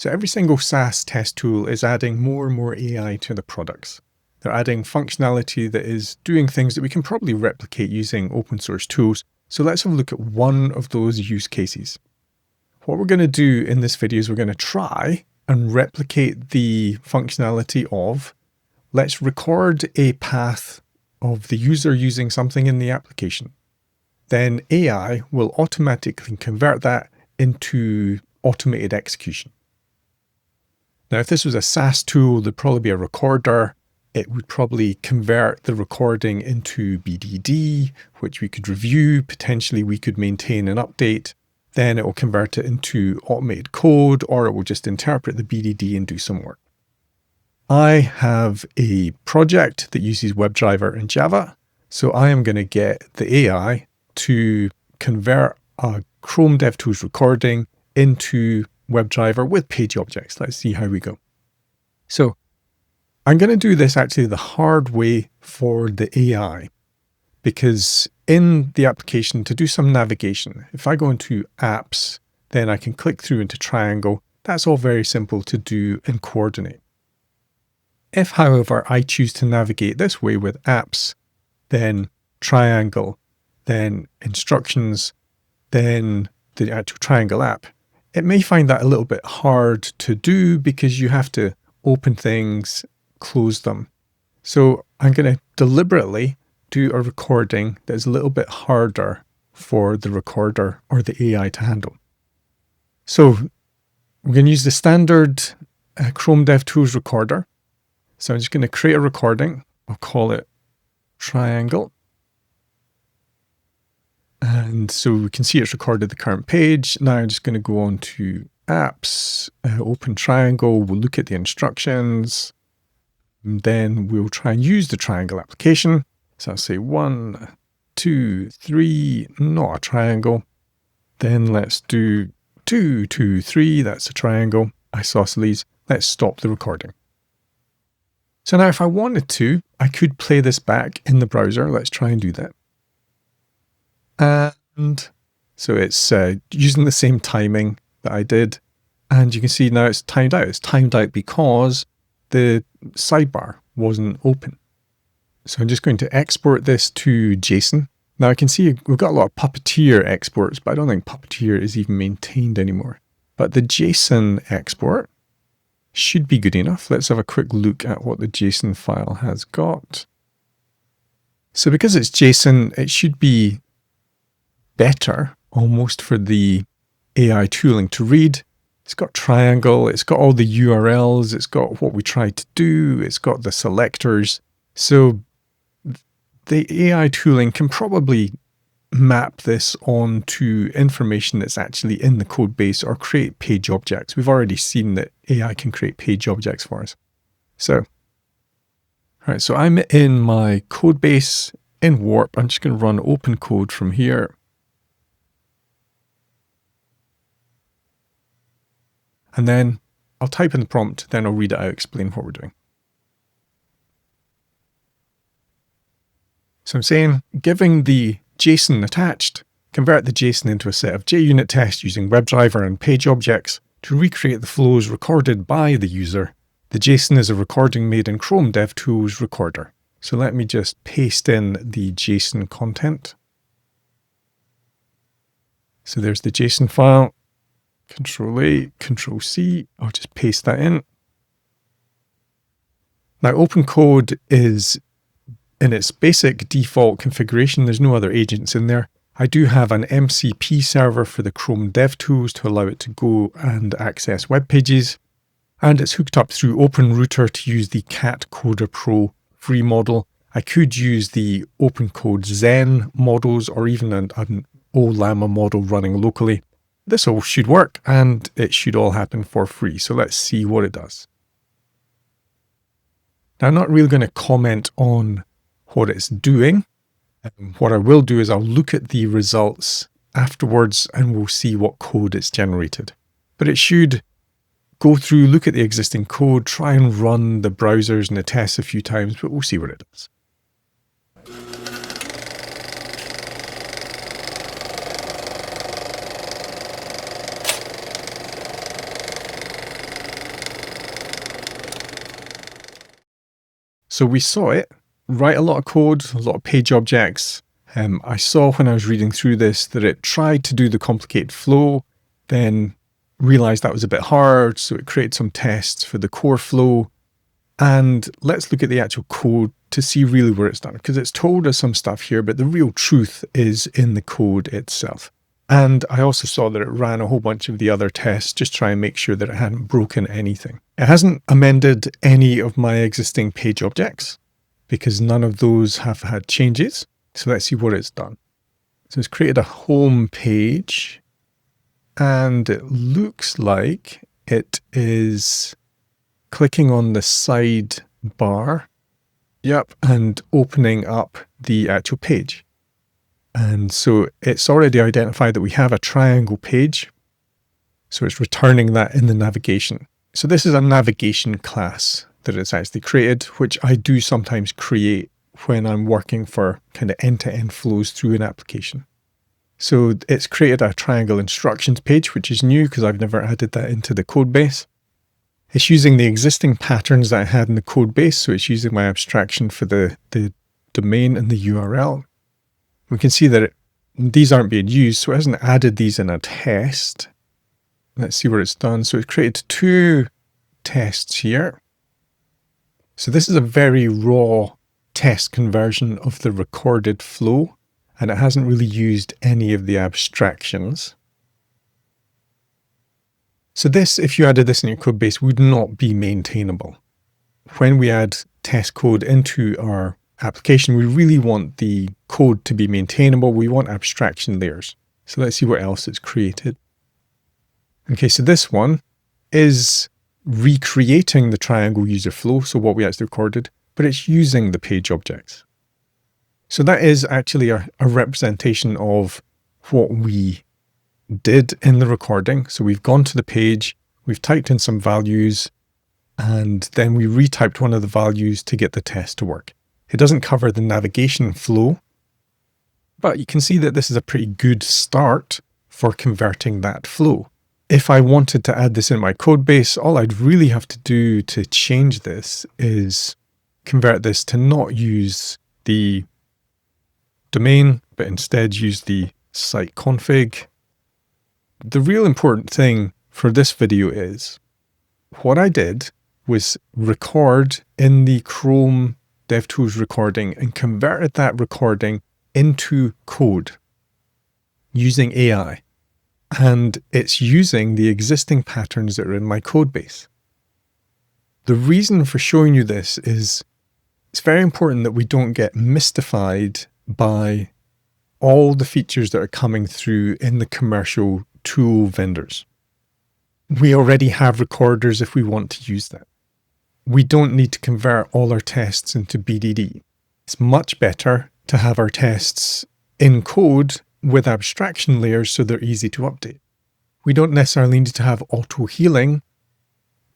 So every single SaaS test tool is adding more and more AI to the products. They're adding functionality that is doing things that we can probably replicate using open source tools. So let's have a look at one of those use cases. What we're going to do in this video is we're going to try and replicate the functionality of, let's record a path of the user using something in the application. Then AI will automatically convert that into automated execution. Now, if this was a SaaS tool, there'd probably be a recorder. It would probably convert the recording into BDD, which we could review. Potentially, we could maintain and update. Then it will convert it into automated code, or it will just interpret the BDD and do some work. I have a project that uses WebDriver and Java. So I am going to get the AI to convert a Chrome DevTools recording into WebDriver with page objects. Let's see how we go. So I'm going to do this actually the hard way for the AI, because in the application to do some navigation, if I go into apps, then I can click through into triangle. That's all very simple to do and coordinate. If, however, I choose to navigate this way with apps, then triangle, then instructions, then the actual triangle app, it may find that a little bit hard to do because you have to open things, close them. So I'm going to deliberately do a recording that is a little bit harder for the recorder or the AI to handle. So we're going to use the standard Chrome DevTools recorder. So I'm just going to create a recording. I'll call it triangle. And so we can see it's recorded the current page. Now I'm just going to go on to apps, open triangle. We'll look at the instructions. And then we'll try and use the triangle application. So I'll say 1, 2, 3, not a triangle. Then let's do 2, 2, 3. That's a triangle. Isosceles. Let's stop the recording. So now if I wanted to, I could play this back in the browser. Let's try and do that. And so it's using the same timing that I did. And you can see now it's timed out. It's timed out because the sidebar wasn't open. So I'm just going to export this to JSON. Now I can see we've got a lot of Puppeteer exports, but I don't think Puppeteer is even maintained anymore. But the JSON export should be good enough. Let's have a quick look at what the JSON file has got. So because it's JSON, it should be better almost for the AI tooling to read. It's got triangle, it's got all the URLs, it's got what we tried to do, it's got the selectors. So the AI tooling can probably map this onto information that's actually in the code base or create page objects. We've already seen that AI can create page objects for us. So, all right, so I'm in my code base in Warp. I'm just going to run open code from here. And then I'll type in the prompt, then I'll read it out, explain what we're doing. So I'm saying, giving the JSON attached, convert the JSON into a set of JUnit tests using WebDriver and page objects to recreate the flows recorded by the user. The JSON is a recording made in Chrome DevTools recorder. So let me just paste in the JSON content. So there's the JSON file. Control A, Control C, I'll just paste that in. Now open code is in its basic default configuration. There's no other agents in there. I do have an MCP server for the Chrome DevTools to allow it to go and access web pages. And it's hooked up through OpenRouter to use the Cat Coder Pro free model. I could use the OpenCode Zen models or even an OLAMA model running locally. This all should work and it should all happen for free. So let's see what it does. Now, I'm not really going to comment on what it's doing. What I will do is I'll look at the results afterwards and we'll see what code it's generated. But it should go through, look at the existing code, try and run the browsers and the tests a few times, but we'll see what it does. So we saw it, write a lot of code, a lot of page objects. I saw when I was reading through this that it tried to do the complicated flow, then realized that was a bit hard, so it created some tests for the core flow. And let's look at the actual code to see really where it's done, because it's told us some stuff here, but the real truth is in the code itself. And I also saw that it ran a whole bunch of the other tests, just try and make sure that it hadn't broken anything. It hasn't amended any of my existing page objects because none of those have had changes. So let's see what it's done. So it's created a home page and it looks like it is clicking on the sidebar. Yep. And opening up the actual page. And so it's already identified that we have a triangle page. So it's returning that in the navigation. So this is a navigation class that it's actually created, which I do sometimes create when I'm working for kind of end-to-end flows through an application. So it's created a triangle instructions page, which is new because I've never added that into the code base. It's using the existing patterns that I had in the code base. So it's using my abstraction for the domain and the URL. We can see that these aren't being used, so it hasn't added these in a test. Let's see what it's done. So it's created 2 tests here. So this is a very raw test conversion of the recorded flow, and it hasn't really used any of the abstractions. So this, if you added this in your code base, would not be maintainable. When we add test code into our application, we really want the code to be maintainable. We want abstraction layers. So let's see what else it's created. Okay, so this one is recreating the triangle user flow, so what we actually recorded, but it's using the page objects. So that is actually a representation of what we did in the recording. So we've gone to the page, we've typed in some values, and then we retyped one of the values to get the test to work. It doesn't cover the navigation flow, but you can see that this is a pretty good start for converting that flow. If I wanted to add this in my code base, all I'd really have to do to change this is convert this to not use the domain, but instead use the site config. The real important thing for this video is what I did was record in the Chrome DevTools recording and converted that recording into code using AI. And it's using the existing patterns that are in my code base. The reason for showing you this is it's very important that we don't get mystified by all the features that are coming through in the commercial tool vendors. We already have recorders if we want to use that. We don't need to convert all our tests into BDD. It's much better to have our tests in code with abstraction layers so they're easy to update. We don't necessarily need to have auto-healing,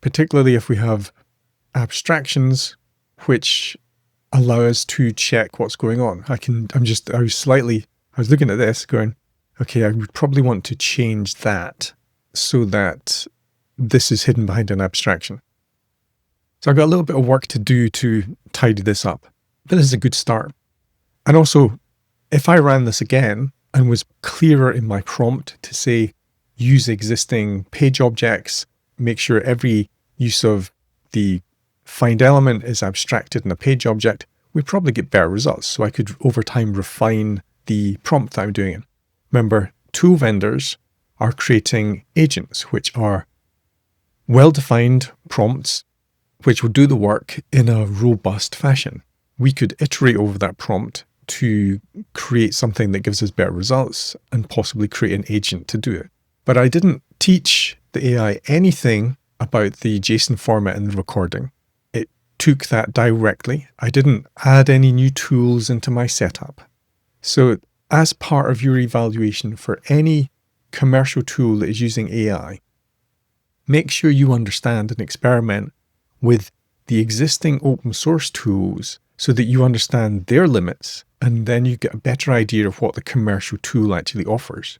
particularly if we have abstractions which allow us to check what's going on. I was looking at this going, okay, I would probably want to change that so that this is hidden behind an abstraction. So I've got a little bit of work to do to tidy this up, but this is a good start. And also, if I ran this again and was clearer in my prompt to say, use existing page objects, make sure every use of the find element is abstracted in a page object, we'd probably get better results. So I could over time refine the prompt that I'm doing in. Remember, tool vendors are creating agents, which are well-defined prompts, which will do the work in a robust fashion. We could iterate over that prompt to create something that gives us better results and possibly create an agent to do it. But I didn't teach the AI anything about the JSON format in the recording. It took that directly. I didn't add any new tools into my setup. So as part of your evaluation for any commercial tool that is using AI, make sure you understand and experiment with the existing open source tools so that you understand their limits, and then you get a better idea of what the commercial tool actually offers.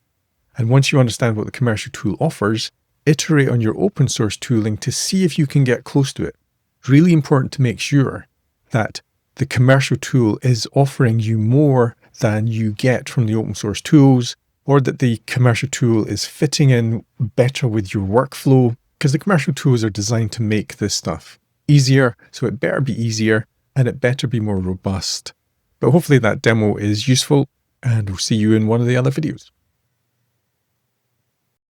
And once you understand what the commercial tool offers, iterate on your open source tooling to see if you can get close to it. It's really important to make sure that the commercial tool is offering you more than you get from the open source tools, or that the commercial tool is fitting in better with your workflow, because the commercial tools are designed to make this stuff easier, so it better be easier and it better be more robust. But hopefully that demo is useful, and we'll see you in one of the other videos.